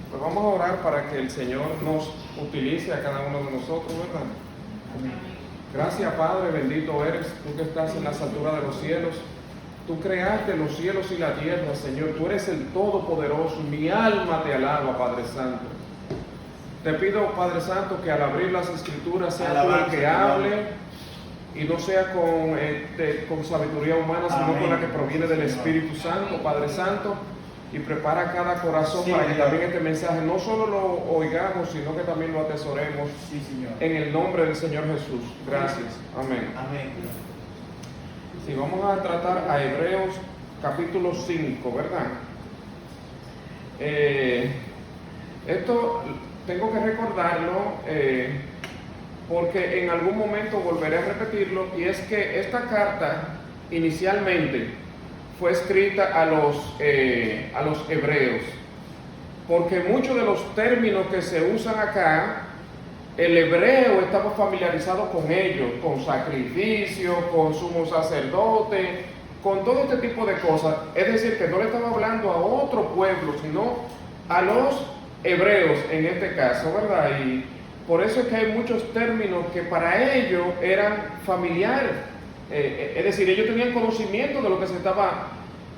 Pues vamos a orar para que el Señor nos utilice a cada uno de nosotros, ¿verdad? Gracias, Padre, bendito eres, tú que estás en las alturas de los cielos. Tú creaste los cielos y la tierra, Señor. Tú eres el Todopoderoso. Mi alma te alaba, Padre Santo. Te pido, Padre Santo, que al abrir las Escrituras sea tú el que hable y no sea con sabiduría humana, sino con la que proviene del Espíritu Santo, Padre Santo. Y prepara cada corazón para que también este mensaje no solo lo oigamos, sino que también lo atesoremos. Sí, Señor. En el nombre del Señor Jesús. Gracias. Amén. Amén. Sí, vamos a tratar a Hebreos capítulo 5, ¿verdad? Esto tengo que recordarlo porque en algún momento volveré a repetirlo, y es que esta carta inicialmente fue escrita a los hebreos, porque muchos de los términos que se usan acá, el hebreo estaba familiarizado con ellos, con sacrificio, con sumo sacerdote, con todo este tipo de cosas. Es decir, que no le estaba hablando a otro pueblo, sino a los hebreos en este caso, ¿verdad? Y por eso es que hay muchos términos que para ellos eran familiares. Es decir, ellos tenían conocimiento de lo que se estaba...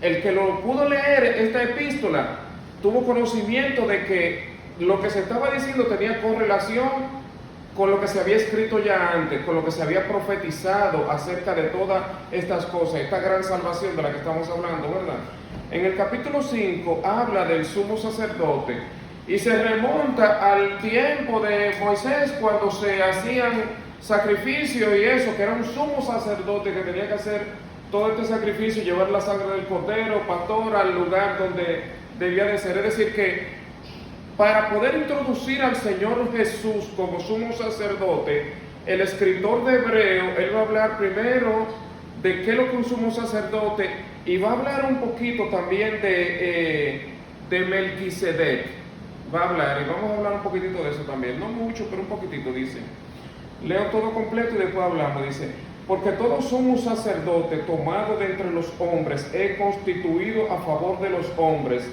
El que lo pudo leer esta epístola tuvo conocimiento de que lo que se estaba diciendo tenía correlación con lo que se había escrito ya antes, con lo que se había profetizado acerca de todas estas cosas, esta gran salvación de la que estamos hablando, ¿verdad? En el capítulo 5 habla del sumo sacerdote y se remonta al tiempo de Moisés, cuando se hacían sacrificios y eso, que era un sumo sacerdote que tenía que hacer todo este sacrificio, llevar la sangre del cordero, pastor, al lugar donde debía de ser. Es decir, que para poder introducir al Señor Jesús como sumo sacerdote, el escritor de Hebreo, él va a hablar primero de qué es lo que un sumo sacerdote, y va a hablar un poquito también de Melquisedec. Va a hablar, y vamos a hablar un poquitito de eso también, no mucho, pero un poquitito, dice. Leo todo completo y después hablamos, dice: porque todo sumo sacerdote tomado de entre los hombres he constituido a favor de los hombres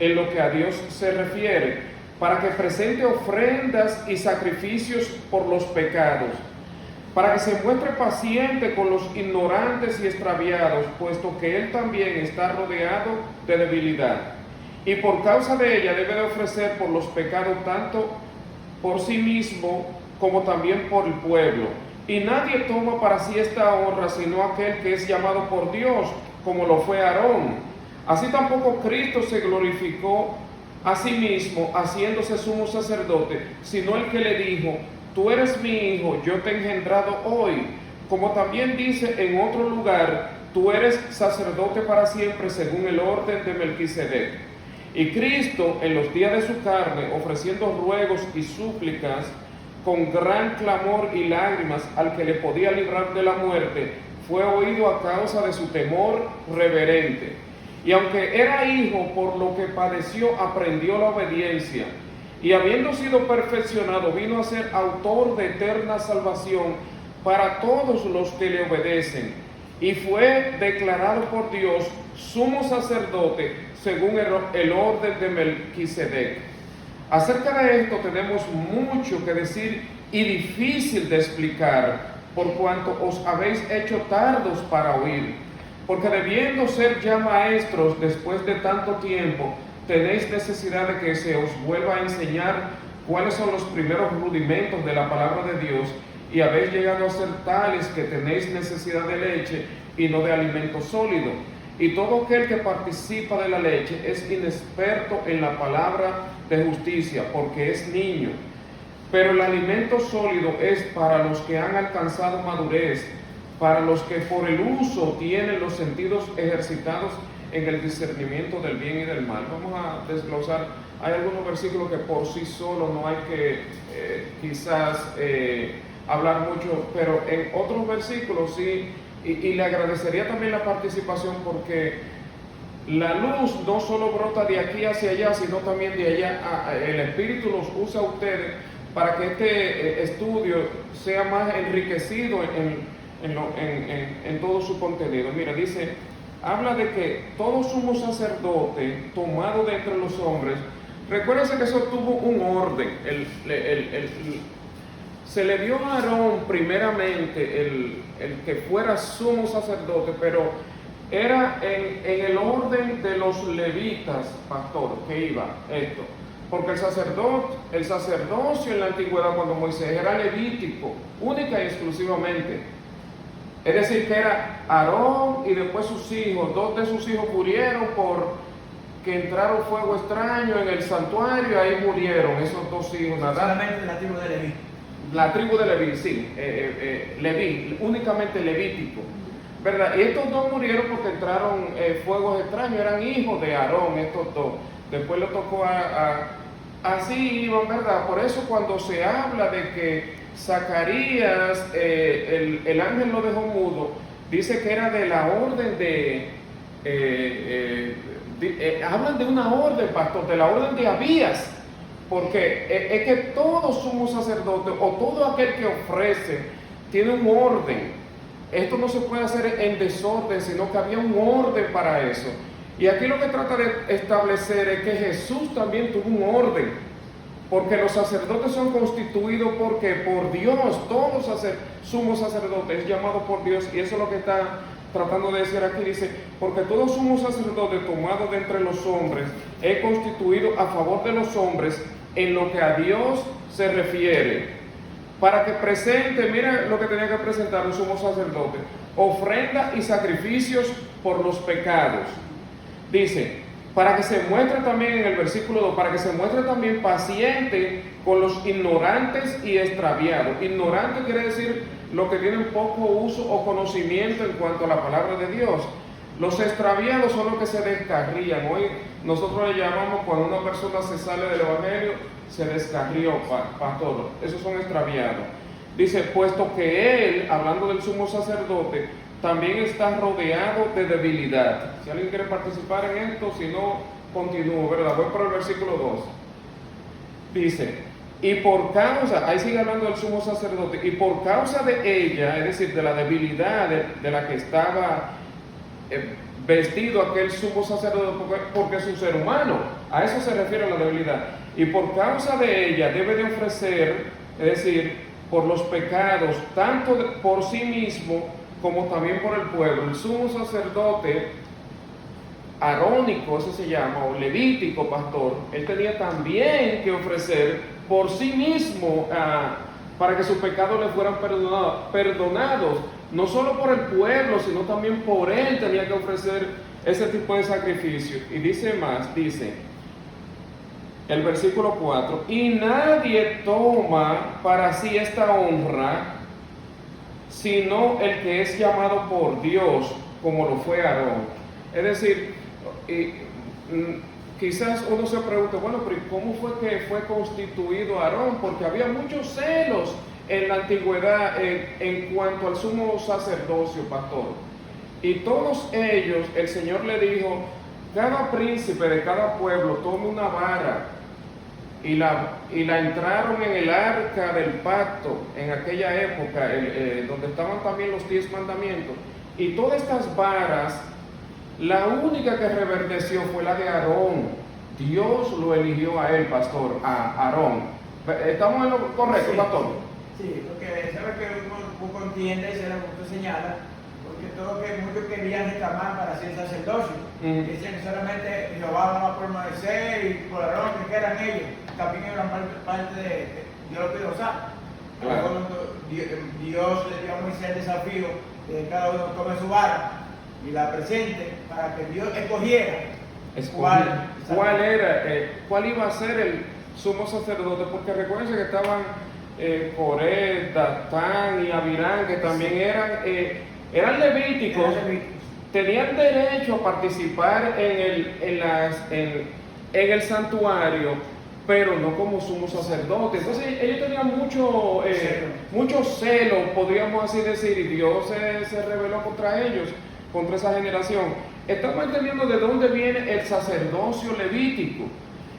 en lo que a Dios se refiere, para que presente ofrendas y sacrificios por los pecados, para que se muestre paciente con los ignorantes y extraviados, puesto que él también está rodeado de debilidad, y por causa de ella debe de ofrecer por los pecados tanto por sí mismo como también por el pueblo. Y nadie toma para sí esta honra sino aquel que es llamado por Dios, como lo fue Aarón. Así tampoco Cristo se glorificó a sí mismo haciéndose sumo sacerdote, sino el que le dijo: tú eres mi hijo, yo te he engendrado hoy. Como también dice en otro lugar: tú eres sacerdote para siempre según el orden de Melquisedec. Y Cristo, en los días de su carne, ofreciendo ruegos y súplicas con gran clamor y lágrimas al que le podía librar de la muerte, fue oído a causa de su temor reverente. Y aunque era hijo, por lo que padeció, aprendió la obediencia. Y habiendo sido perfeccionado, vino a ser autor de eterna salvación para todos los que le obedecen. Y fue declarado por Dios sumo sacerdote según el orden de Melquisedec. Acerca de esto tenemos mucho que decir y difícil de explicar, por cuanto os habéis hecho tardos para oír. Porque debiendo ser ya maestros después de tanto tiempo, tenéis necesidad de que se os vuelva a enseñar cuáles son los primeros rudimentos de la palabra de Dios, y habéis llegado a ser tales que tenéis necesidad de leche y no de alimento sólido. Y todo aquel que participa de la leche es inexperto en la palabra de justicia, porque es niño. Pero el alimento sólido es para los que han alcanzado madurez, para los que por el uso tienen los sentidos ejercitados en el discernimiento del bien y del mal. Vamos a desglosar. Hay algunos versículos que por sí solo no hay que quizás hablar mucho, pero en otros versículos sí. Y le agradecería también la participación, porque la luz no solo brota de aquí hacia allá, sino también de allá. El Espíritu los usa a ustedes para que este estudio sea más enriquecido en todo su contenido. Mira, dice: habla de que todo sumo sacerdote tomado de entre los hombres, recuérdense que eso tuvo un orden. Se le dio a Aarón primeramente el que fuera sumo sacerdote, pero era en el orden de los levitas, pastor, que iba esto. Porque el sacerdocio en la antigüedad, cuando Moisés era levítico, única y exclusivamente. Es decir, que era Aarón y después sus hijos. 2 de sus hijos murieron porque entraron fuego extraño en el santuario, ahí murieron esos 2 hijos. Solamente la tribu de Leví. La tribu de Leví, sí, Leví, únicamente levítico, ¿verdad? Y estos 2 murieron porque entraron fuegos extraños, eran hijos de Aarón, estos 2. Después le tocó así iban, ¿verdad? Por eso cuando se habla de que Zacarías, el ángel lo dejó mudo, dice que era de la orden hablan de una orden, pastor, de la orden de Abías. Porque es que todo sumo sacerdote o todo aquel que ofrece tiene un orden. Esto no se puede hacer en desorden, sino que había un orden para eso. Y aquí lo que trata de establecer es que Jesús también tuvo un orden. Porque los sacerdotes son constituidos por Dios. Todo sumo sacerdote es llamado por Dios. Y eso es lo que está tratando de decir aquí. Dice, porque todo sumo sacerdote tomado de entre los hombres es constituido a favor de los hombres en lo que a Dios se refiere, para que presente, mira lo que tenía que presentar un sumo sacerdote: ofrenda y sacrificios por los pecados. Dice, para que se muestre también en el versículo 2, para que se muestre también paciente con los ignorantes y extraviados. Ignorante quiere decir los que tienen poco uso o conocimiento en cuanto a la palabra de Dios. Los extraviados son los que se descarrían. Hoy nosotros le llamamos, cuando una persona se sale del evangelio, se descarrió, pastor. Esos son extraviados. Dice, puesto que él, hablando del sumo sacerdote, también está rodeado de debilidad. Si alguien quiere participar en esto, si no, continúo, ¿verdad? Voy por el versículo 2. Dice, y por causa, ahí sigue hablando del sumo sacerdote, y por causa de ella, es decir, de la debilidad de la que estaba vestido aquel sumo sacerdote, porque es un ser humano, a eso se refiere la debilidad, y por causa de ella debe de ofrecer, es decir, por los pecados, tanto por sí mismo como también por el pueblo. El sumo sacerdote arónico, eso se llama, o levítico, pastor, él tenía también que ofrecer por sí mismo para que sus pecados le fueran perdonados, no solo por el pueblo, sino también por él tenía que ofrecer ese tipo de sacrificio. Y dice más, dice el versículo 4, y nadie toma para sí esta honra, sino el que es llamado por Dios, como lo fue Aarón. Es decir, quizás uno se pregunte, bueno, pero ¿cómo fue que fue constituido Aarón? Porque había muchos celos en la antigüedad en cuanto al sumo sacerdocio, pastor. Y todos ellos, el Señor le dijo, cada príncipe de cada pueblo tome una vara, y la entraron en el arca del pacto en aquella época, donde estaban también los 10 mandamientos. Y todas estas varas, la única que reverdeció fue la de Aarón. Dios lo eligió a él, pastor, a Aarón. ¿Estamos en lo correcto, sí, pastor? Sí, porque sabe que uno entiende, eso es lo que usted señala, porque todo que muchos querían reclamar para ser sacerdocio. Decían que solamente Jehová va a permanecer y por Aarón que eran ellos, también eran parte de Dios lo pidió usar. Claro. Dios le dio a Moisés el desafío de que cada uno tome su vara y la presente para que Dios escogiera cuál iba a ser el sumo sacerdote, porque recuerden que estaban Coré, Datán y Abirán, que también eran levíticos, tenían derecho a participar en el santuario, pero no como sumo sacerdote. Entonces ellos tenían mucho celo, podríamos así decir, y Dios se rebeló contra ellos, contra esa generación. Estamos entendiendo de dónde viene el sacerdocio levítico.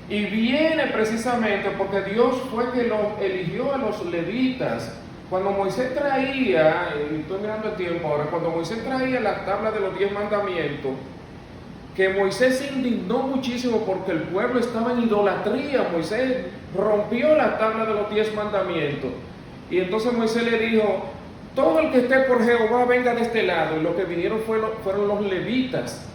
Y viene precisamente porque Dios fue que eligió a los levitas cuando Moisés traía, y estoy mirando el tiempo ahora, cuando Moisés traía la tabla de los 10 mandamientos, que Moisés se indignó muchísimo porque el pueblo estaba en idolatría. Moisés rompió la tabla de los 10 mandamientos. Y entonces Moisés le dijo: todo el que esté por Jehová venga de este lado. Y los que vinieron fueron los levitas.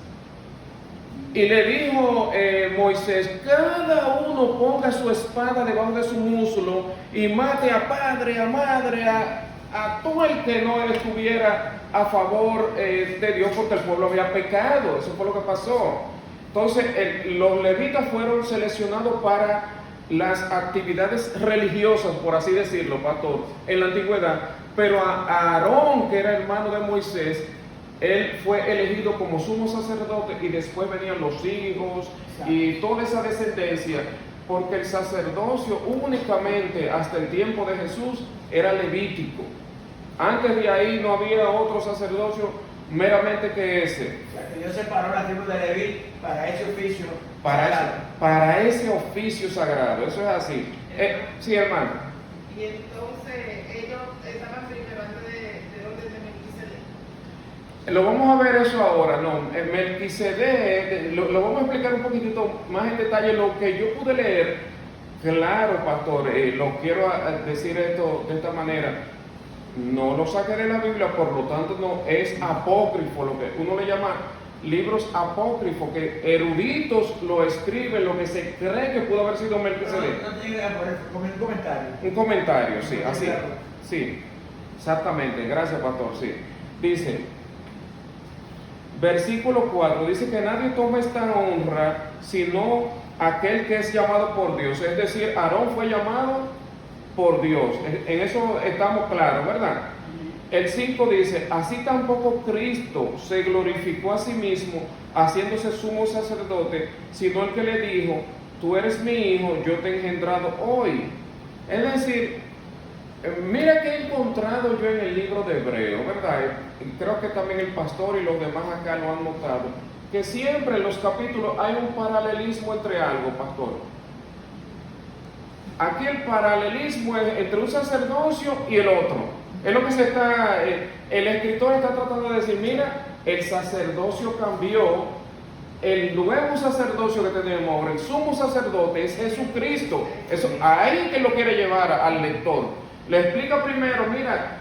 Y le dijo Moisés: cada uno ponga su espada debajo de su muslo y mate a padre, a madre, a todo el que no estuviera a favor de Dios, porque el pueblo había pecado. Eso fue lo que pasó. Entonces los levitas fueron seleccionados para las actividades religiosas, por así decirlo, pastor, en la antigüedad. Pero a Aarón, que era hermano de Moisés, él fue elegido como sumo sacerdote, y después venían los hijos y toda esa descendencia, porque el sacerdocio únicamente hasta el tiempo de Jesús era levítico. Antes de ahí no había otro sacerdocio meramente que ese. O sea, que Dios separó la tribu de Leví para ese oficio sagrado. Para ese oficio sagrado, eso es así. Sí, hermano. Y entonces ellos estaban primero antes de orden de Melquisedec. Lo vamos a ver eso ahora, no. Melquisedec, lo vamos a explicar un poquitito más en detalle. Lo que yo pude leer, claro, pastor, lo quiero decir esto de esta manera. No lo saqué de la Biblia, por lo tanto no es apócrifo, lo que uno le llama libros apócrifos, que eruditos lo escriben, lo que se cree que pudo haber sido Melquisedec. No tiene que como un comentario. Un comentario, sí, así. Sí, exactamente, gracias, pastor, sí. Dice, versículo 4, dice que nadie toma esta honra sino aquel que es llamado por Dios. Es decir, Aarón fue llamado por Dios. En eso estamos claros, ¿verdad? El 5 dice: así tampoco Cristo se glorificó a sí mismo haciéndose sumo sacerdote, sino el que le dijo: tú eres mi hijo, yo te he engendrado hoy. Es decir, mira que he encontrado yo en el libro de Hebreo, ¿verdad? Creo que también el pastor y los demás acá lo han notado, que siempre en los capítulos hay un paralelismo entre algo, pastor. Aquí el paralelismo es entre un sacerdocio y el otro. Es lo que el escritor está tratando de decir: mira, el sacerdocio cambió, el nuevo sacerdocio que tenemos ahora, el sumo sacerdote es Jesucristo. Eso, ahí que lo quiere llevar al lector. Le explica primero: mira,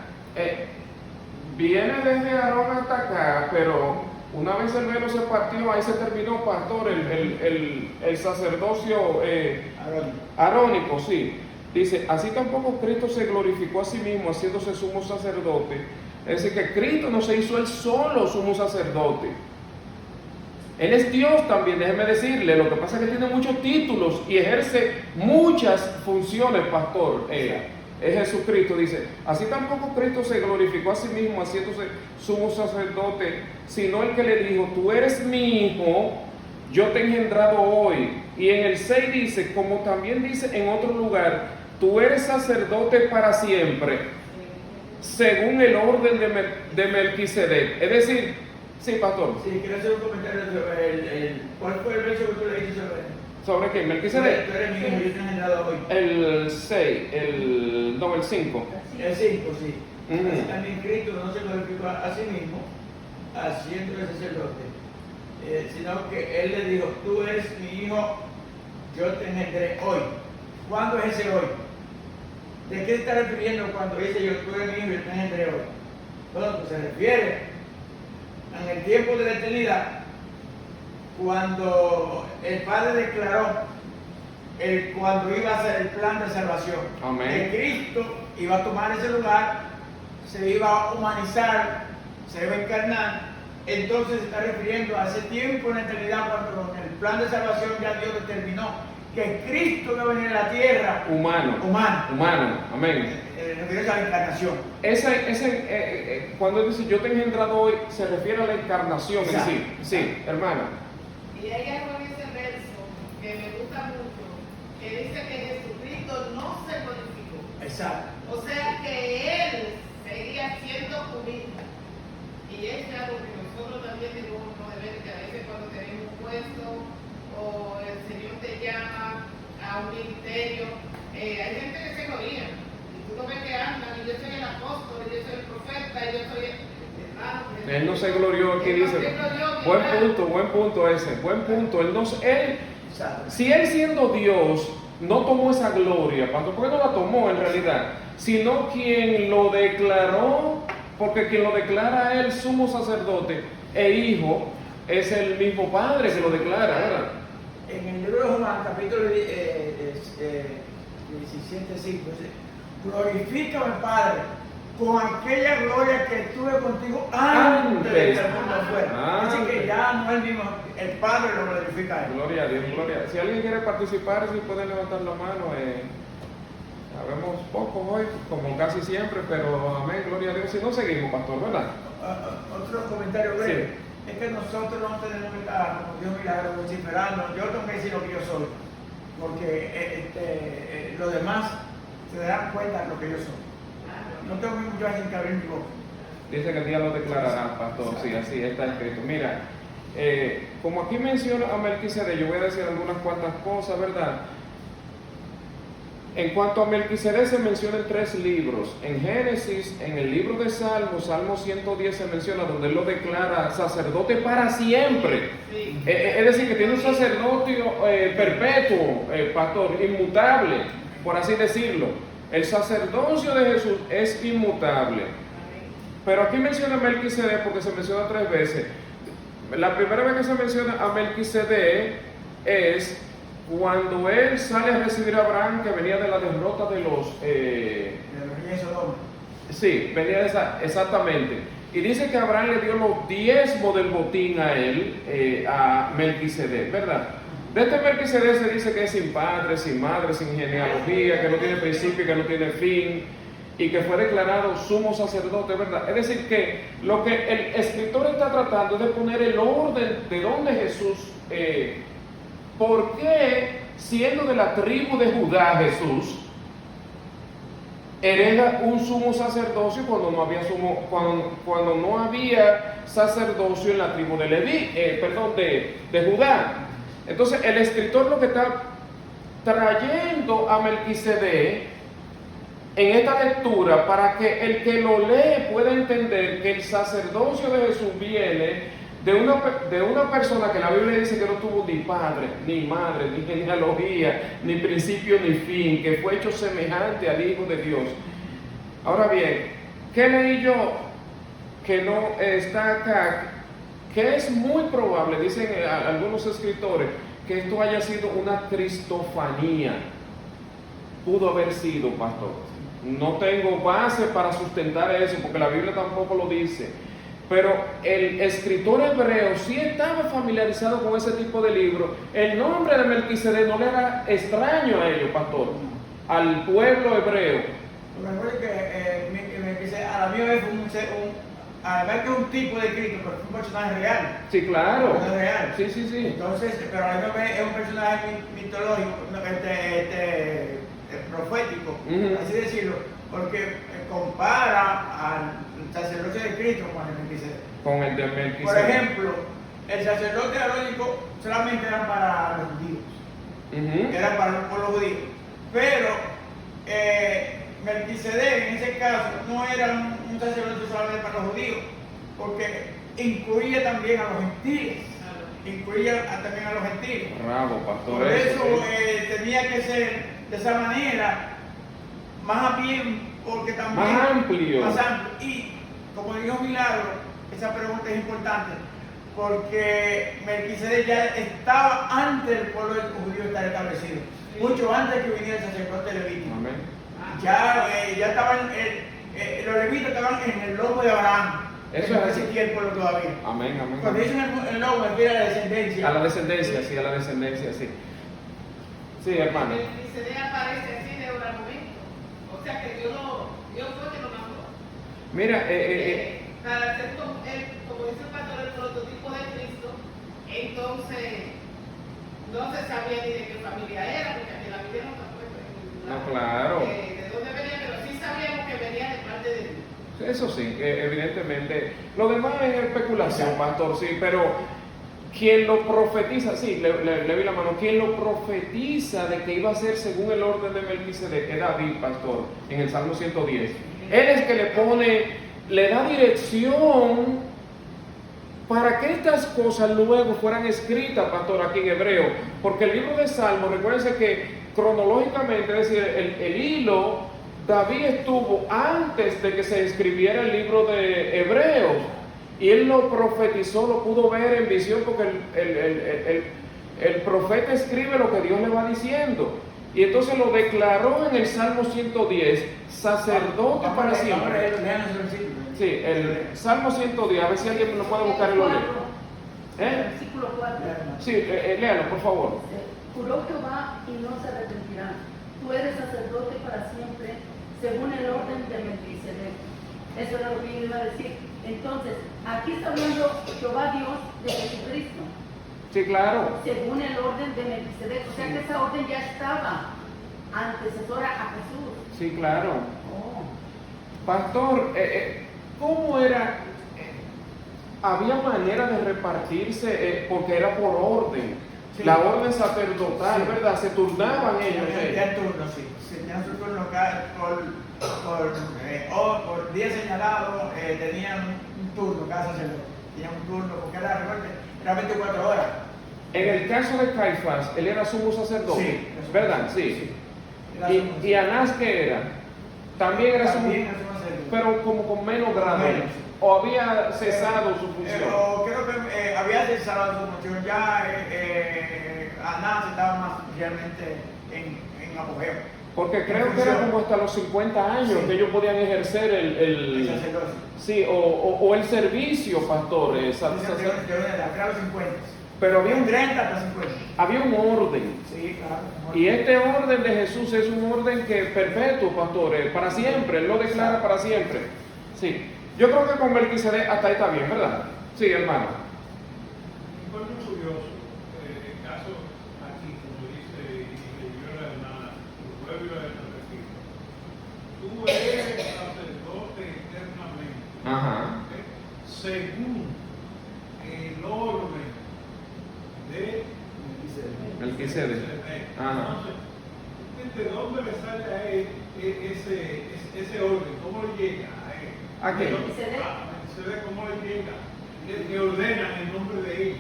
viene desde Aarón hasta acá, pero una vez el velo se partió, ahí se terminó, pastor, el sacerdocio arónico, sí. Dice: así tampoco Cristo se glorificó a sí mismo haciéndose sumo sacerdote. Es decir, que Cristo no se hizo él solo sumo sacerdote. Él es Dios también, déjeme decirle. Lo que pasa es que tiene muchos títulos y ejerce muchas funciones, pastor. Es Jesucristo. Dice: así tampoco Cristo se glorificó a sí mismo haciéndose sumo sacerdote, sino el que le dijo: tú eres mi hijo, yo te he engendrado hoy. Y en el 6 dice, como también dice en otro lugar: tú eres sacerdote para siempre, según el orden de Melquisedec. Es decir, sí, pastor. Sí, quiero hacer un comentario sobre ¿cuál fue el verso que tú le dijiste ¿Sobre qué? Melquisedec. Tú eres mi hijo, yo te he engendrado hoy. El 6, el 5. El 5, sí. Uh-huh. También Cristo no se glorificó a sí mismo haciendo el sacerdote, sino que Él le dijo: tú eres mi hijo, yo te engendré hoy. ¿Cuándo es ese hoy? ¿De qué se está refiriendo cuando dice tú eres mi hijo, yo te engendré hoy? Bueno, pues se refiere en el tiempo de la eternidad, cuando el Padre declaró cuando iba a hacer el plan de salvación. Amén. Que Cristo iba a tomar ese lugar, se iba a humanizar, se iba a encarnar. Entonces se está refiriendo a ese tiempo en la eternidad, cuando en el plan de salvación ya Dios determinó que Cristo iba a venir a la tierra humano. Amén. Refiriéndose a la encarnación. Cuando dice yo te he engendrado hoy, se refiere a la encarnación en sí. Sí, hermana. Y hay algo en ese verso que me gusta mucho, que dice que Jesucristo no se glorificó. Exacto. O sea que Él seguía siendo humilde. Y es algo que nosotros también debemos de ver, que a veces cuando tenemos un puesto o el Señor te llama a un ministerio, hay gente que se gloria. Y tú uno ve que andan, y yo soy el apóstol, y yo soy el profeta, y yo soy el hermano. Él no se glorió, aquí Él no dice. se glorió, Buen punto ese, buen punto. Exacto. Si él siendo Dios no tomó esa gloria, pastor, ¿por qué no la tomó en realidad? Sino quien lo declaró, porque quien lo declara a él sumo sacerdote e hijo, es el mismo Padre que lo declara, ¿verdad? En el libro de Juan, capítulo 17:5, dice, glorifícame, Padre, con aquella gloria que tuve contigo antes de que el mundo fuera. Así que ya no es el mismo, el Padre lo glorifica a él. Gloria a Dios, gloria. Si alguien quiere participar, si puede levantar la mano. Sabemos poco hoy, como casi siempre, pero amén, gloria a Dios. Si no, seguimos, pastor, ¿verdad? Otro comentario breve. Es que nosotros no tenemos que estar, como Dios milagro, vociferando. Yo tengo que decir lo que yo soy, porque los demás se darán cuenta de lo que yo soy. No tengo mucho que abrir mi boca. Dice que el día lo declarará, pastor. Sí, así está escrito. Mira, como aquí menciona a Melquisedec, yo voy a decir algunas cuantas cosas, ¿verdad? En cuanto a Melquisedec se menciona en 3 libros. En Génesis, en el libro de Salmos, Salmo 110 se menciona donde él lo declara sacerdote para siempre. Sí. Es decir, que tiene un sacerdocio perpetuo, pastor, inmutable, por así decirlo. El sacerdocio de Jesús es inmutable. Pero aquí menciona a Melquisedec porque se menciona 3 veces. La primera vez que se menciona a Melquisedec es cuando él sale a recibir a Abraham, que venía de la derrota de los... De Sodoma. Sí, venía de esa, exactamente. Y dice que Abraham le dio los 10 del botín a él, a Melquisedec, ¿verdad? De este Melquisedec se dice que es sin padre, sin madre, sin genealogía, que no tiene principio, que no tiene fin, y que fue declarado sumo sacerdote, ¿verdad? Es decir, que lo que el escritor está tratando es de poner el orden de donde Jesús... ¿Por qué, siendo de la tribu de Judá, Jesús hereda un sumo sacerdocio cuando no había cuando no había sacerdocio en la tribu de de Judá? Entonces, el escritor lo que está trayendo a Melquisedec en esta lectura para que el que lo lee pueda entender que el sacerdocio de Jesús viene de una persona que la Biblia dice que no tuvo ni padre, ni madre, ni genealogía, ni principio, ni fin, que fue hecho semejante al Hijo de Dios. Ahora bien, ¿qué leí yo que no está acá? Que es muy probable, dicen algunos escritores, que esto haya sido una cristofanía. Pudo haber sido, pastor. No tengo base para sustentar eso, porque la Biblia tampoco lo dice. Pero el escritor hebreo sí estaba familiarizado con ese tipo de libros. El nombre de Melquisedec no le era extraño a ellos, pastor, al pueblo hebreo. Recuerden que Melquisedec a la misma vez fue además que es un tipo de Cristo, pero fue un personaje real. Sí, claro. Un personaje real. Sí. Entonces, pero a la misma vez es un personaje mitológico, profético, así decirlo, porque compara al sacerdocio de Cristo con el de Melquisedec. Por ejemplo, el sacerdote arónico solamente era para los judíos, era para los judíos, pero Melquisedec en ese caso no era un sacerdote solamente para los judíos, porque incluía también a los gentiles, también a los gentiles. Bravo, pastor. Por eso tenía que ser de esa manera, más bien, porque también más amplio. Y como dijo Milagro, esa pregunta es importante, porque Melquisedec ya estaba antes del pueblo judío estar establecido, mucho antes que viniera el sacerdote levita. Amén. Ya estaban, los levitas estaban en el lomo de Abraham. Eso es así. El pueblo todavía. Amén. Cuando dicen el lomo, es a la descendencia. A la descendencia, sí. Sí, hermano. Melquisedec aparece así de un momento. O sea que Dios fue que lo mandó. Mira, para ser como dice el pastor, el prototipo de Cristo, entonces no se sabía ni de qué familia era, porque aquí la Biblia no está puesta. No, claro. De dónde venía, pero sí sabíamos que venía de parte de Dios. Eso sí, evidentemente. Lo demás es especulación, pastor, sí, pero quien lo profetiza, sí, le vi la mano, quien lo profetiza de que iba a ser según el orden de Melquisedec, es David, pastor, en el Salmo 110. Él es que le pone, le da dirección para que estas cosas luego fueran escritas, pastor, aquí en hebreo. Porque el libro de Salmos, recuérdense que cronológicamente, es decir, el hilo, David estuvo antes de que se escribiera el libro de Hebreos. Y él lo profetizó, lo pudo ver en visión, porque el profeta escribe lo que Dios le va diciendo. Y entonces lo declaró en el Salmo 110, sacerdote para siempre. Sí, el Salmo 110, a ver si alguien me lo puede buscar y lo lee. Versículo 4. Sí, léalo, por favor. Juró Jehová y no se arrepentirá. Tú eres sacerdote para siempre, según el orden de Melquisedec. Eso era lo que yo iba a decir. Entonces, aquí está hablando Jehová Dios de Jesucristo. Sí, claro. Según el orden de Melquisedec. O sea que esa orden ya estaba antecesora a Jesús. Sí, claro. Oh. Pastor, ¿cómo era? Había manera de repartirse, porque era por orden. Sí. La orden sacerdotal, Sí. ¿verdad? Se turnaban ellos. Tenían turno, sí. Tenían su turno por día señalado, tenían un turno cada sacerdote. Tenían un turno, porque era 24 horas. En el caso de Caifás, él era sumo sacerdote, Sí, ¿verdad? Sí. Era sumo Y Anás, ¿qué era? También era sumo, También era sumo sacerdote. pero como con menos grado. Menos. O había cesado su función. Creo que había cesado su función, ya Anás estaba más realmente en apogeo. Porque creo que era como hasta los 50 años Sí. que ellos podían ejercer El sacerdocio. sí, o el servicio, pastor. De los 50. Pero había Un un, 30 hasta 50. había un orden. Sí, claro. Y este orden de Jesús es un orden que perpetuo, pastor, para siempre. Él lo declara para siempre. Sí. Yo creo que con Melquisedec hasta ahí está bien, ¿verdad? Sí, hermano. Me encuentro curioso el caso aquí, como dice y leyó la hermana, el pueblo de Cristo. Tú eres sacerdote eternamente, Ajá. ¿ok? Según el orden de Melquisedec. Ajá. Entonces, ¿de dónde le sale a él ese orden? ¿Cómo le llega a él? ¿A qué? Melquisedec, ¿cómo le llega? Que ordena en nombre de él.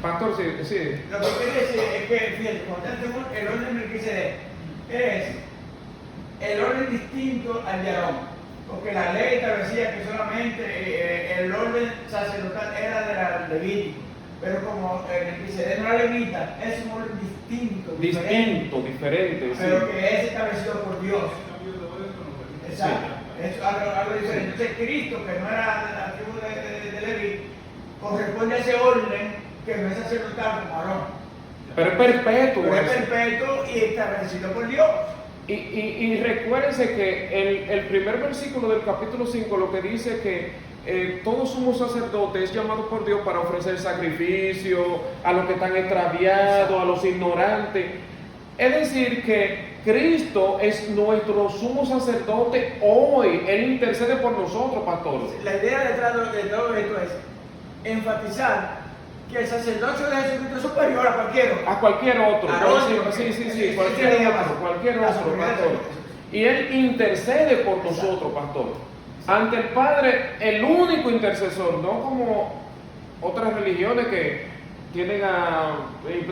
Pastor, sí, sí. Lo que quiere decir es que, fíjate, cuando tenemos el orden de Melquisedec, es el orden distinto al de Aarón. Porque la ley establecía que solamente el orden sacerdotal era de la Levítico. Pero como Melquisedec no era levita, es un orden distinto, Diferente, sí. pero que es establecido por Dios. Cambio de orden con los Exacto. Es algo diferente. Entonces Cristo, que no era de la tribu de Leví, corresponde a ese orden que no es sacerdotal como Aarón. Pero es perpetuo. Pero es eso. perpetuo y establecido por Dios. Y recuérdense que el primer versículo del capítulo 5 lo que dice que todo sumo sacerdote es llamado por Dios para ofrecer sacrificio a los que están extraviados, a los ignorantes. Es decir, que Cristo es nuestro sumo sacerdote hoy. Él intercede por nosotros, pastores. La idea detrás de todo esto es enfatizar que el sacerdocio de Jesucristo es superior a cualquier otro. A cualquier otro. Aarón, Sí, cualquier otro, pastor. Y Él intercede por nosotros, pastor. Ante el Padre, el único intercesor, no como otras religiones que tienen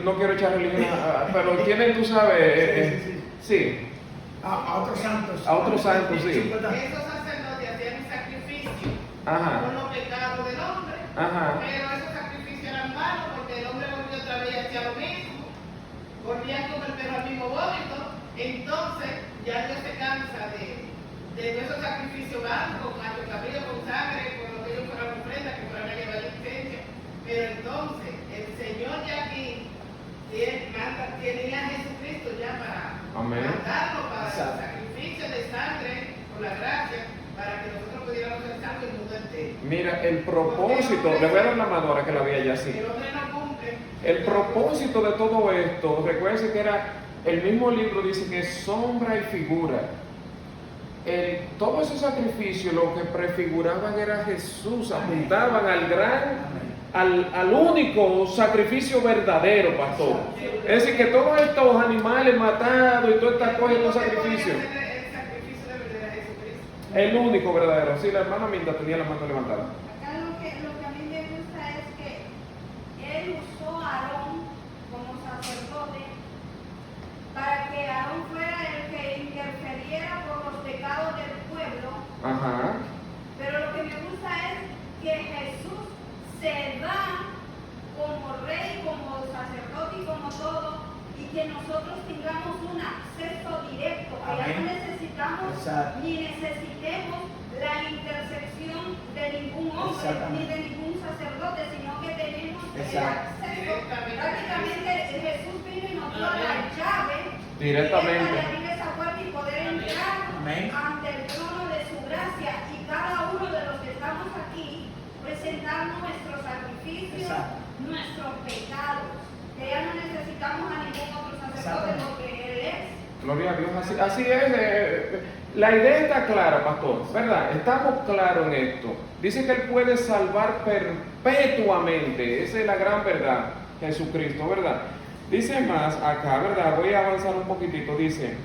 no quiero echar religión, pero tienen, tú sabes, sí, A otros santos. A otros santos, sí. Esos sacerdotes hacían un sacrificio Ajá. por los pecados del hombre, Ajá. pero esos sacrificios eran malos porque el hombre volvió otra vez hacia lo mismo, volvían como el perro al mismo vómito. Entonces ya Dios se cansa de nuestros sacrificios vanos, con macho cabrillo, con sangre, con lo que ellos fueran ofrendas, que fueran a llevar licencia. Pero entonces el Señor ya aquí tiene a Jesucristo ya para Amén. mandarnos para el Exacto. sacrificio de sangre por la gracia, para que nosotros pudiéramos ser salvos el mundo entero. Mira, el propósito, le voy a dar la mano ahora que la vi allá así. El hombre no cumple. El propósito de todo esto, recuerden que era, el mismo libro dice que es sombra y figura. Todos esos sacrificios lo que prefiguraban era Jesús, apuntaban al gran al único sacrificio verdadero, pastor. Es decir, que todos estos animales matados y todas estas cosas, estos sacrificios, El sacrificio de verdad de Jesucristo. el único verdadero. Sí, la hermana Minda tenía la mano levantada. Acá lo que a mí me gusta es que él usó a Aarón como sacerdote para que Aarón fuera el que interferiera por los pecados del pueblo. Ajá. Pero lo que me gusta es que Jesús se da como rey, como sacerdote y como todo, y que nosotros tengamos un acceso directo, que ya no Amén. necesitamos Exacto. ni necesitemos la intersección de ningún hombre ni de ningún sacerdote, sino que tenemos el Exacto. acceso. Prácticamente Jesús vino y nos dio la llave Directamente. para abrir esa puerta y poder entrar Amén. ante el trono de su gracia, y cada uno de los que estamos aquí presentar nuestros sacrificios, Exacto. nuestros pecados, que ya no necesitamos a ningún otro sacerdote porque Él es. Gloria a Dios, así es. La idea está clara, pastor, ¿verdad? Estamos claros en esto. Dice que Él puede salvar perpetuamente. Esa es la gran verdad, Jesucristo, ¿verdad? Dice más acá, ¿verdad? Voy a avanzar un poquitito. Dice,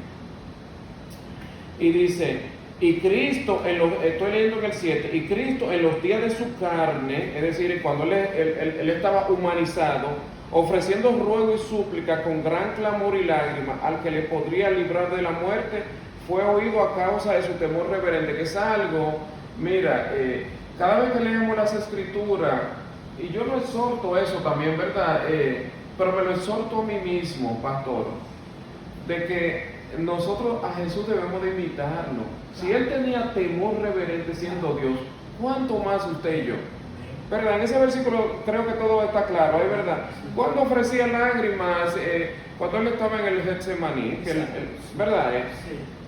y Cristo, estoy leyendo en el 7, y Cristo en los días de su carne, es decir, cuando él estaba humanizado, ofreciendo ruego y súplica con gran clamor y lágrima al que le podría librar de la muerte, fue oído a causa de su temor reverente, que es algo, mira, cada vez que leemos las escrituras, y yo lo exhorto eso también, ¿verdad? Pero me lo exhorto a mí mismo, pastor, de que nosotros a Jesús debemos de imitarlo. Si Él tenía temor reverente siendo Dios, ¿cuánto más usted y yo? ¿Verdad? En ese versículo creo que todo está claro, ¿es verdad? Cuando ofrecía lágrimas, cuando Él estaba en el Getsemaní, ¿verdad?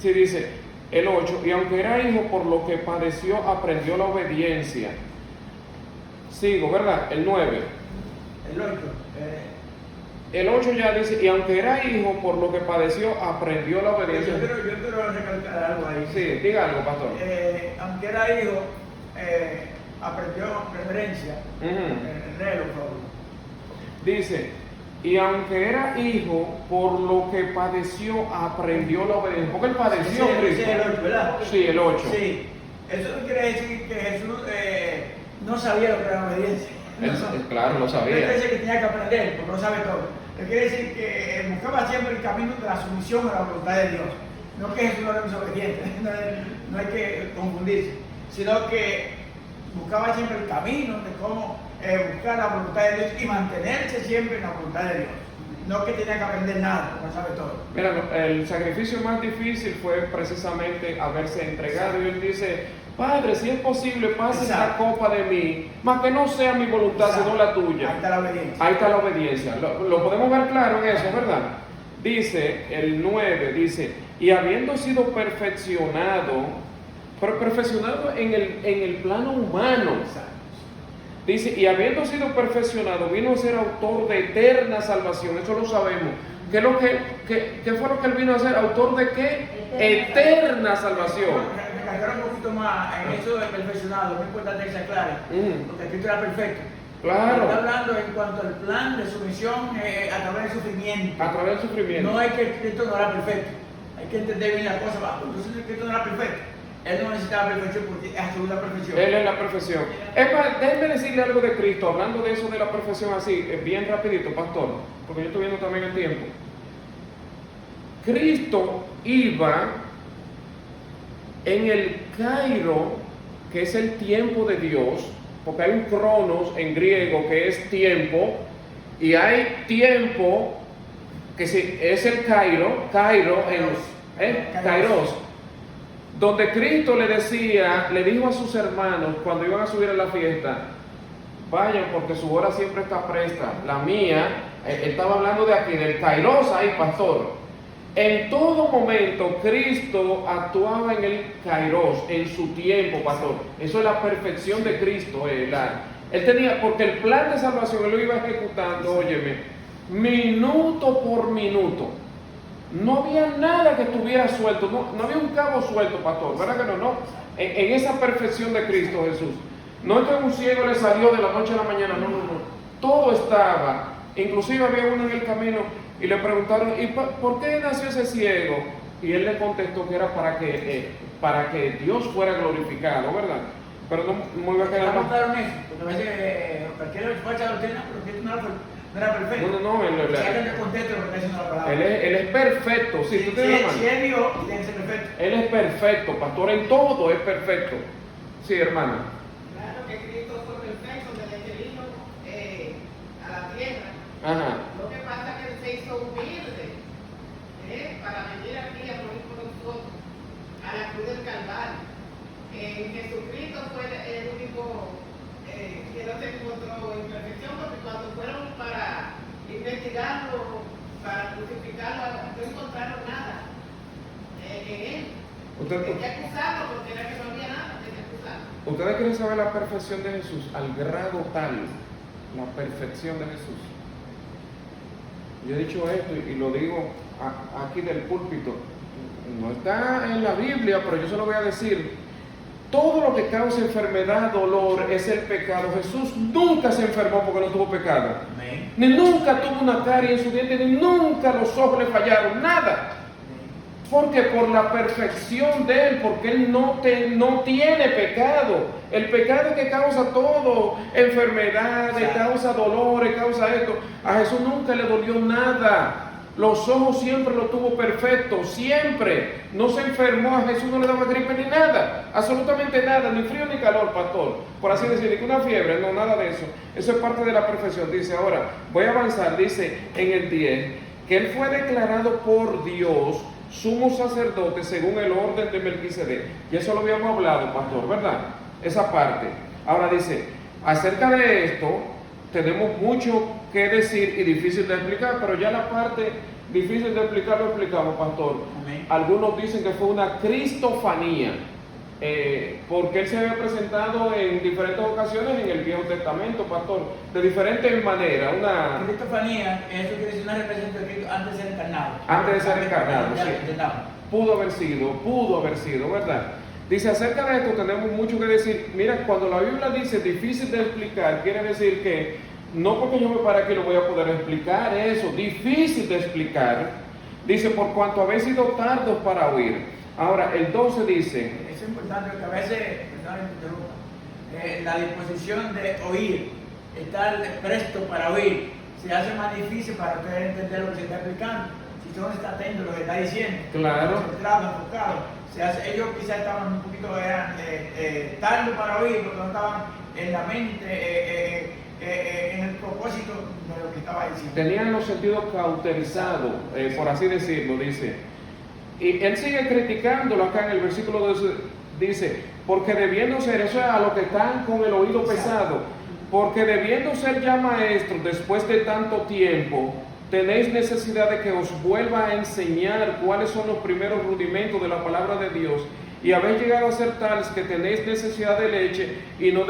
Sí, dice el 8, y aunque era hijo, por lo que padeció, aprendió la obediencia. Sigo, ¿verdad? El 9. El 8. El 8 ya dice, y aunque era hijo, por lo que padeció, aprendió la obediencia. Yo quiero recalcar algo ahí. Sí, diga algo, pastor. Aunque era hijo, aprendió reverencia. Léelo, por favor. Dice, y aunque era hijo, por lo que padeció, aprendió la obediencia. Porque él padeció, Sí, Cristo. el 8, ¿verdad? Sí, el 8. Sí. Eso no quiere decir que Jesús no sabía lo que era obediencia. Claro, lo No quiere sabía. decir que tenía que aprender, porque no sabe todo. Él quiere decir que buscaba siempre el camino de la sumisión a la voluntad de Dios. No que Jesús no era desobediente, no hay que confundirse, sino que buscaba siempre el camino de cómo buscar la voluntad de Dios y mantenerse siempre en la voluntad de Dios. No que tenía que aprender nada, porque no sabe todo. Mira, el sacrificio más difícil fue precisamente haberse entregado. Y él dice, Padre, si es posible, pase esta copa de mí, mas que no sea mi voluntad, sino la tuya. Ahí está la obediencia. Ahí está la obediencia. Lo podemos ver claro en eso, ¿verdad? Dice, el 9, dice, y habiendo sido perfeccionado, pero perfeccionado en el plano humano. Dice, y habiendo sido perfeccionado, vino a ser autor de eterna salvación. Eso lo sabemos. ¿Qué fue lo que él vino a ser? ¿Autor de qué? Eterna salvación. Recalcar un poquito más en eso de perfeccionado, es importante que se aclare, porque Cristo era perfecto. Claro. Está hablando en cuanto al plan de sumisión a través del sufrimiento. A través del sufrimiento. No es que Cristo no era perfecto. Hay que entender bien la cosa. Entonces Cristo no era perfecto. Él no necesitaba perfección porque es absoluta perfección. Él es la perfección. Es más, déjeme decirle algo de Cristo, hablando de eso de la perfección así, bien rapidito, pastor, porque yo estoy viendo también el tiempo. Cristo iba en el Cairo, que es el tiempo de Dios, porque hay un cronos en griego que es tiempo, y hay tiempo que es el Kairos, donde Cristo le dijo a sus hermanos cuando iban a subir a la fiesta, vayan porque su hora siempre está presta, la mía, estaba hablando de aquí, del Kairos ahí, pastor. En todo momento Cristo actuaba en el Kairos, en su tiempo, pastor. Eso es la perfección de Cristo. Él tenía, porque el plan de salvación él lo iba ejecutando, óyeme, minuto por minuto. No había nada que estuviera suelto, no había un cabo suelto, pastor, ¿verdad que no? En esa perfección de Cristo Jesús. No es que un ciego le salió de la noche a la mañana, no, no, no. Todo estaba. Inclusive había uno en el camino y le preguntaron, ¿y por qué nació ese ciego? Y él le contestó que era para que Dios fuera glorificado, ¿verdad? Pero no me voy a quedar más. Porque a veces cualquier fuerza doctrina, porque no era perfecto. No, él él es perfecto. Sí, tú tienes la mano. Si es Dios, tiene que ser perfecto. Él es perfecto, pastor, en todo es perfecto. Sí, hermana. Claro que Cristo fue perfecto desde que vino a la tierra. Ajá. Lo que pasa es que él se hizo humilde para venir aquí a morir por nosotros, a la cruz del Calvario. Jesucristo fue el único que no se encontró en perfección, porque cuando fueron para investigarlo, para crucificarlo, no encontraron nada en él. Hay que acusarlo porque era que no había nada, hay que acusarlo. Ustedes quieren saber la perfección de Jesús, al grado tal, la perfección de Jesús. Yo he dicho esto y lo digo aquí del púlpito, no está en la Biblia, pero yo se lo voy a decir. Todo lo que causa enfermedad, dolor, es el pecado. Jesús nunca se enfermó porque no tuvo pecado. Amén. Ni nunca tuvo una carie en su diente, ni nunca los ojos le fallaron, nada. Porque por la perfección de Él, porque Él no tiene pecado. El pecado es que causa todo, enfermedades, causa dolores, causa esto. A Jesús nunca le dolió nada. Los ojos siempre lo tuvo perfecto, siempre. No se enfermó, a Jesús no le daba gripe ni nada, absolutamente nada, ni frío ni calor, pastor. Por así decir, ni una fiebre, no, nada de eso. Eso es parte de la perfección. Dice, ahora, voy a avanzar, dice en el 10, que Él fue declarado por Dios sumo sacerdote según el orden de Melquisedec. Y eso lo habíamos hablado, pastor, ¿verdad? Esa parte. Ahora dice, acerca de esto, tenemos mucho que decir y difícil de explicar, pero ya la parte difícil de explicar lo explicamos, pastor. Amén. Algunos dicen que fue una cristofanía, porque Él se había presentado en diferentes ocasiones en el Viejo Testamento, pastor, de diferentes maneras. Una Cristofanía, eso quiere decir una representación de Cristo antes de ser encarnado. Antes de ser encarnado, sí. Pudo haber sido, ¿verdad? Dice, acerca de esto tenemos mucho que decir. Mira, cuando la Biblia dice difícil de explicar, quiere decir que no porque yo me pare aquí lo voy a poder explicar eso, difícil de explicar. Dice, por cuanto habéis sido tardos para oír. Ahora, el 12 dice, es importante porque a veces, la disposición de oír, estar presto para oír, se hace más difícil para ustedes entender lo que se está explicando. Si uno está atento a lo que está diciendo, claro, concentrado, enfocado, ellos quizás estaban un poquito tarde para oír, porque no estaban en la mente, en el propósito de lo que estaba diciendo. Tenían los sentidos cauterizados, por así decirlo, dice. Y él sigue criticándolo acá en el versículo 12, dice, porque debiendo ser, eso es a los que están con el oído pesado, porque debiendo ser ya maestros después de tanto tiempo, tenéis necesidad de que os vuelva a enseñar cuáles son los primeros rudimentos de la palabra de Dios, y habéis llegado a ser tales que tenéis necesidad de leche y no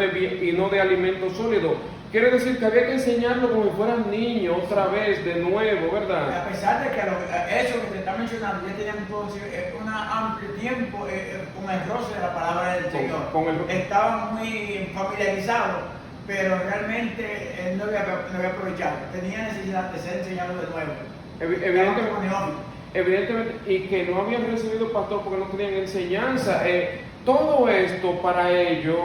de alimento sólido. Quiere decir que había que enseñarlo como si fueran niños otra vez, de nuevo, ¿verdad? A pesar de que eso que te está mencionando ya tenían un amplio tiempo con el roce de la palabra del Señor. Estaban muy familiarizados, pero realmente él no había aprovechado. Tenía necesidad de ser enseñado de nuevo. Evidentemente, y que no habían recibido pastor porque no tenían enseñanza. Todo esto para ellos,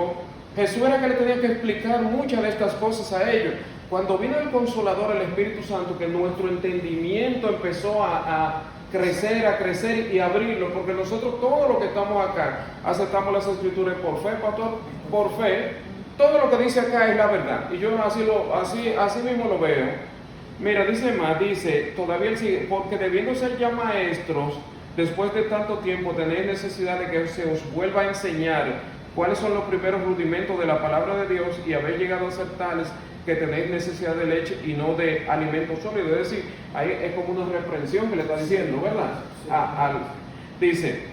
Jesús era que le tenía que explicar muchas de estas cosas a ellos. Cuando vino el Consolador, el Espíritu Santo, que nuestro entendimiento empezó a crecer y abrirlo, porque nosotros todos los que estamos acá aceptamos las Escrituras por fe, pastor, por fe. Todo lo que dice acá es la verdad, y yo así mismo lo veo. Mira, dice más, dice, todavía él sigue, porque debiendo ser ya maestros, después de tanto tiempo tenéis necesidad de que se os vuelva a enseñar cuáles son los primeros rudimentos de la palabra de Dios, y habéis llegado a ser tales que tenéis necesidad de leche y no de alimento sólido. Es decir, ahí es como una reprensión que le está diciendo, ¿verdad? Dice,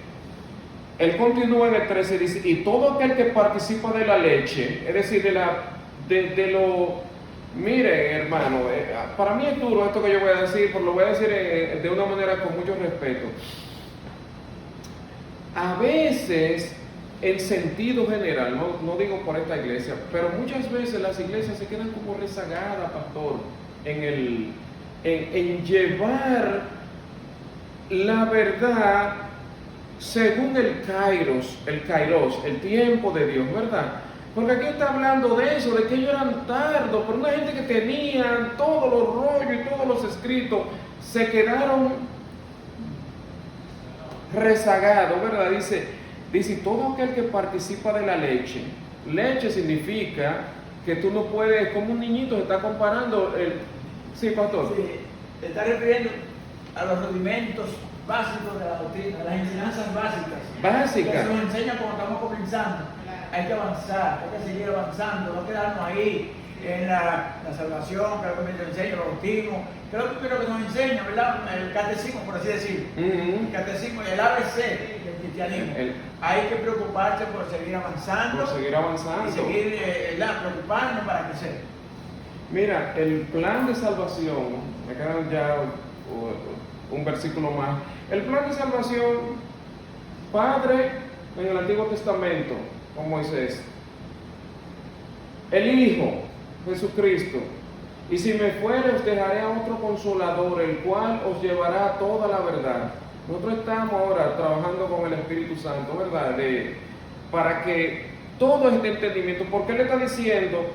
él continúa en el 13, dice, y todo aquel que participa de la leche, es decir, mire, hermano, para mí es duro esto que yo voy a decir, pero lo voy a decir de una manera con mucho respeto. A veces en sentido general, no digo por esta iglesia, pero muchas veces las iglesias se quedan como rezagadas, pastor, en llevar la verdad según el kairos, el tiempo de Dios, ¿verdad? Porque aquí está hablando de eso, de que ellos eran tardos, pero una gente que tenía todos los rollos y todos los escritos, se quedaron rezagados, ¿verdad? Dice, todo aquel que participa de la leche significa que tú no puedes, como un niñito se está comparando, sí, pastor. Sí, te está refiriendo a los rudimentos básicos de la doctrina, las enseñanzas básicas. Que se nos enseña cuando estamos comenzando. Hay que avanzar, hay que seguir avanzando, no quedarnos ahí en la salvación, que es lo que me enseña, el bautismo, que es lo primero que nos enseña, ¿verdad? El catecismo, por así decirlo. El catecismo, el ABC del cristianismo. Hay que preocuparse por seguir avanzando. Y seguir preocupándonos para crecer. Mira, el plan de salvación, me quedan ya un versículo más. El plan de salvación, Padre en el Antiguo Testamento, con Moisés, el Hijo, Jesucristo, y si me fuere os dejaré a otro consolador, el cual os llevará a toda la verdad. Nosotros estamos ahora trabajando con el Espíritu Santo, ¿verdad? Para que todo este entendimiento, porque Él está diciendo,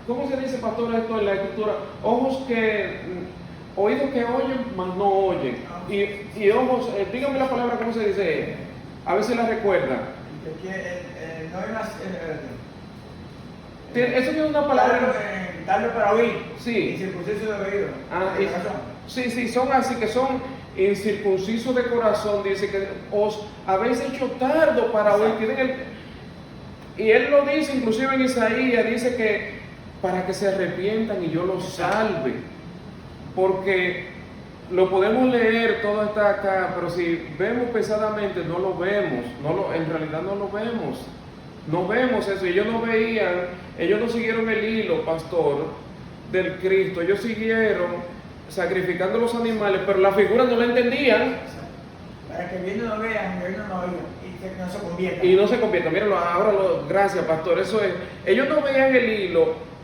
¿cómo se dice, pastor, esto en la Escritura? Oídos que oyen, mas no oyen. Y ojos, dígame la palabra, ¿cómo se dice? A ver si la recuerdan. No hay más. Eso tiene una palabra. Darlo para oír. Sí. Incircunciso de oído. Sí, son así, que son incircuncisos de corazón. Dice que os habéis hecho tardo para oír. Y él lo dice, inclusive en Isaías, dice que para que se arrepientan y yo los salve. Porque lo podemos leer, todo está acá, pero si vemos pesadamente no lo vemos, en realidad no lo vemos. No vemos eso. Ellos no veían, ellos no siguieron el hilo, pastor, del Cristo. Ellos siguieron sacrificando los animales, pero la figura no la entendían. Para que viendo no vean, viendo no oigan, y no se conviertan. Y no se conviertan. Míralo, gracias, pastor. Eso es. Ellos no veían el hilo.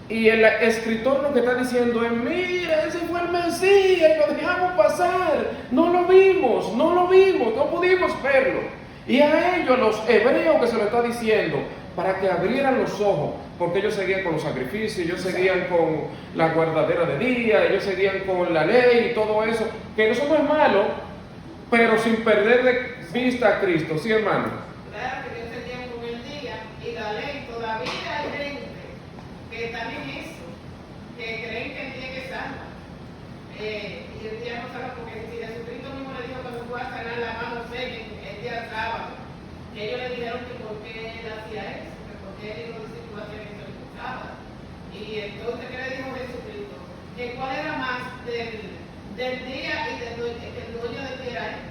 Y el escritor lo que está diciendo es, mira, ese fue el Mesías, lo dejamos pasar, no lo vimos, no pudimos verlo. Y a ellos, los hebreos que se lo está diciendo, para que abrieran los ojos, porque ellos seguían con los sacrificios, ellos seguían con la guardadera de día, ellos seguían con la ley y todo eso, que eso no es malo, pero sin perder de vista a Cristo, ¿sí, hermano? Claro que Dios tenía con el día y la ley todavía hay gente que están en eso, que creen que el día que salva. Y el día no salva porque si Jesucristo mismo le dijo cuando fue a sanar la mano seca el día sábado, que ellos le dijeron que por qué él hacía eso, que por qué él y los discípulos hacían eso el sábado. Y entonces, ¿qué le dijo Jesucristo? Que cuál era más del día y del dueño del día era él.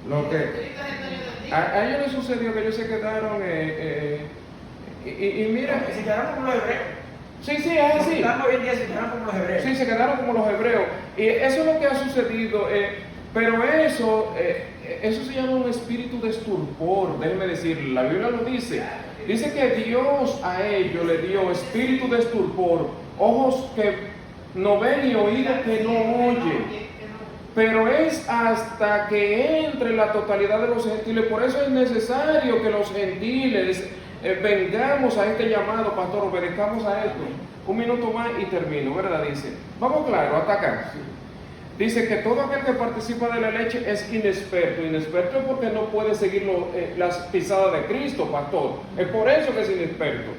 Jesucristo es el dueño del día. A ellos les sucedió que ellos se quedaron y mira, se quedaron como los hebreos. Sí, es así. Hoy en día se quedaron como los hebreos. Sí, se quedaron como los hebreos. Y eso es lo que ha sucedido. Pero eso se llama un espíritu de estupor. Déjenme decirle, la Biblia lo dice. Dice que Dios a ellos le dio espíritu de estupor, ojos que no ven y oídos que no oyen. Pero es hasta que entre la totalidad de los gentiles. Por eso es necesario que los gentiles vengamos a este llamado, pastor, obedezcamos a esto. Un minuto más y termino, ¿verdad? Dice, vamos claro, hasta acá. Dice que todo aquel que participa de la leche es inexperto. Inexperto es porque no puede seguir las pisadas de Cristo, pastor. Es por eso que es inexperto.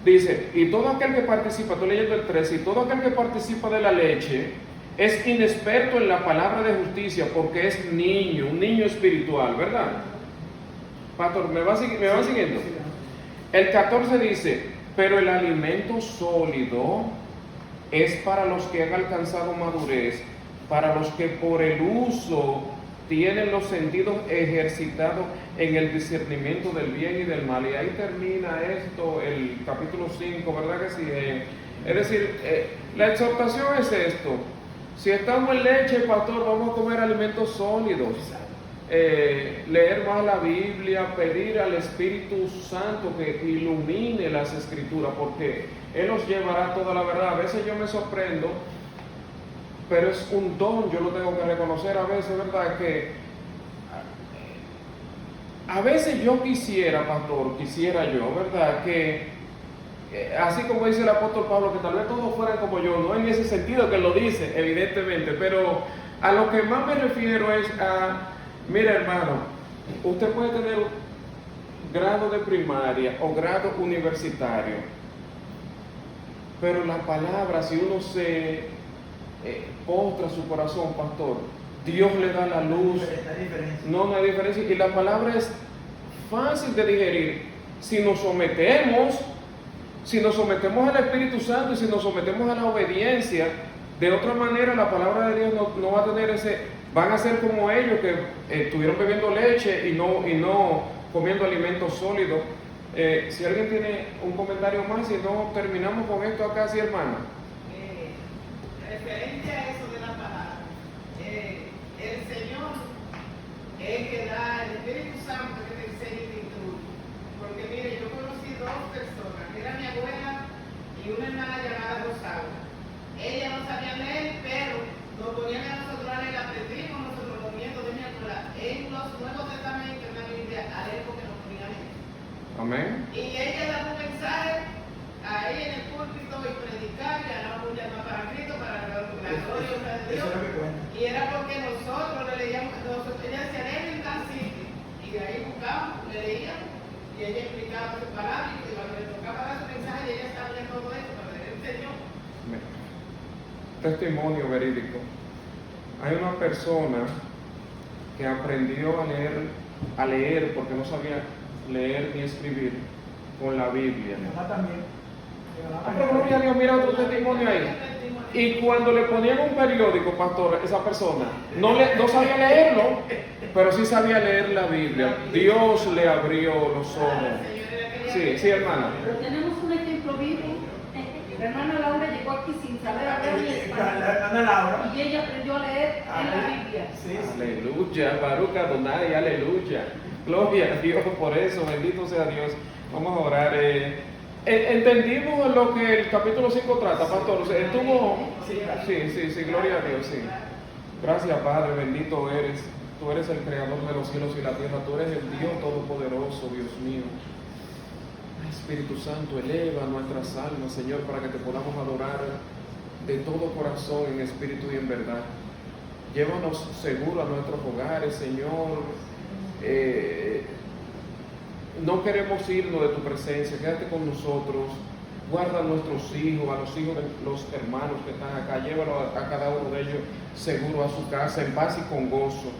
Dice, y todo aquel que participa, estoy leyendo el 13, y todo aquel que participa de la leche es inexperto en la palabra de justicia porque es niño, un niño espiritual, ¿verdad? Pastor, ¿me va siguiendo? El 14 dice, pero el alimento sólido es para los que han alcanzado madurez, para los que por el uso tienen los sentidos ejercitados en el discernimiento del bien y del mal. Y ahí termina esto, el capítulo 5, ¿verdad que sí? Es decir, la exhortación es esto. Si estamos en leche, pastor, vamos a comer alimentos sólidos. Leer más la Biblia, pedir al Espíritu Santo que ilumine las Escrituras, porque Él nos llevará a toda la verdad. A veces yo me sorprendo, pero es un don, yo lo tengo que reconocer a veces, ¿verdad? Que a veces yo quisiera, pastor, ¿verdad? Que así como dice el apóstol Pablo, que tal vez todos fueran como yo, no en ese sentido que lo dice, evidentemente, pero a lo que más me refiero es a, mira hermano, usted puede tener grado de primaria o grado universitario, pero la palabra, si uno se postra su corazón, pastor, Dios le da la luz, no hay diferencia, y la palabra es fácil de digerir si nos sometemos al Espíritu Santo y si nos sometemos a la obediencia. De otra manera la palabra de Dios no va a tener van a ser como ellos que estuvieron bebiendo leche y no comiendo alimentos sólidos. Si alguien tiene un comentario más, si no terminamos con esto acá, sí, hermana. Referente a eso de la palabra, el Señor es el que da, el Espíritu Santo que te enseña y te instruye. Porque mire, yo conocí dos personas, era mi abuela y una hermana llamada Rosaura. Ella no sabía leer, pero nos ponían a nosotros a leer, aprendimos nosotros los nietos de mi abuela en los Nuevos Testamentos, en la Biblia, a leer porque nos ponían a leer. Amén. Y ella daba un mensaje ahí en el púlpito y predicar y ganaba un llamado para Cristo, para la gloria de Dios. Y era porque nosotros le leíamos, ella decía, leen en tal sitio, y de ahí buscábamos, le leíamos, y ella explicaba sus palabras, y cuando le tocaba dar su mensaje, ella sabía todo eso, para leer el Señor. Testimonio verídico. Hay una persona que aprendió a leer porque no sabía leer ni escribir con la Biblia. Pero gloria a Dios, mira otro testimonio ahí. Y cuando le ponían un periódico, pastor, esa persona no sabía leerlo, pero sí sabía leer la Biblia. Dios le abrió los ojos. Sí, hermana. Pero tenemos un ejemplo vivo. La hermana Laura llegó aquí sin saber hablar ni español. Y ella aprendió a leer en la Biblia. Aleluya, Baruch Adonai, aleluya. Gloria a Dios por eso, bendito sea Dios. Vamos a orar. ¿Entendimos lo que el capítulo 5 trata, pastor? ¿Estuvo? Sí, gloria a Dios, sí. Gracias, Padre, bendito eres. Tú eres el creador de los cielos y la tierra. Tú eres el Dios todopoderoso, Dios mío. Espíritu Santo, eleva nuestras almas, Señor, para que te podamos adorar de todo corazón, en espíritu y en verdad. Llévanos seguro a nuestros hogares, Señor. No queremos irnos de tu presencia, quédate con nosotros. Guarda a nuestros hijos, a los hijos de los hermanos que están acá. Llévalo a cada uno de ellos seguro a su casa, en paz y con gozo.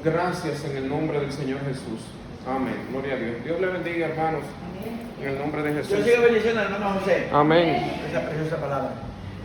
Gracias en el nombre del Señor Jesús. Amén. Gloria a Dios. Dios le bendiga, hermanos. En el nombre de Jesús. Yo sigo bendiciendo al hermano José. Amén. Esa preciosa palabra.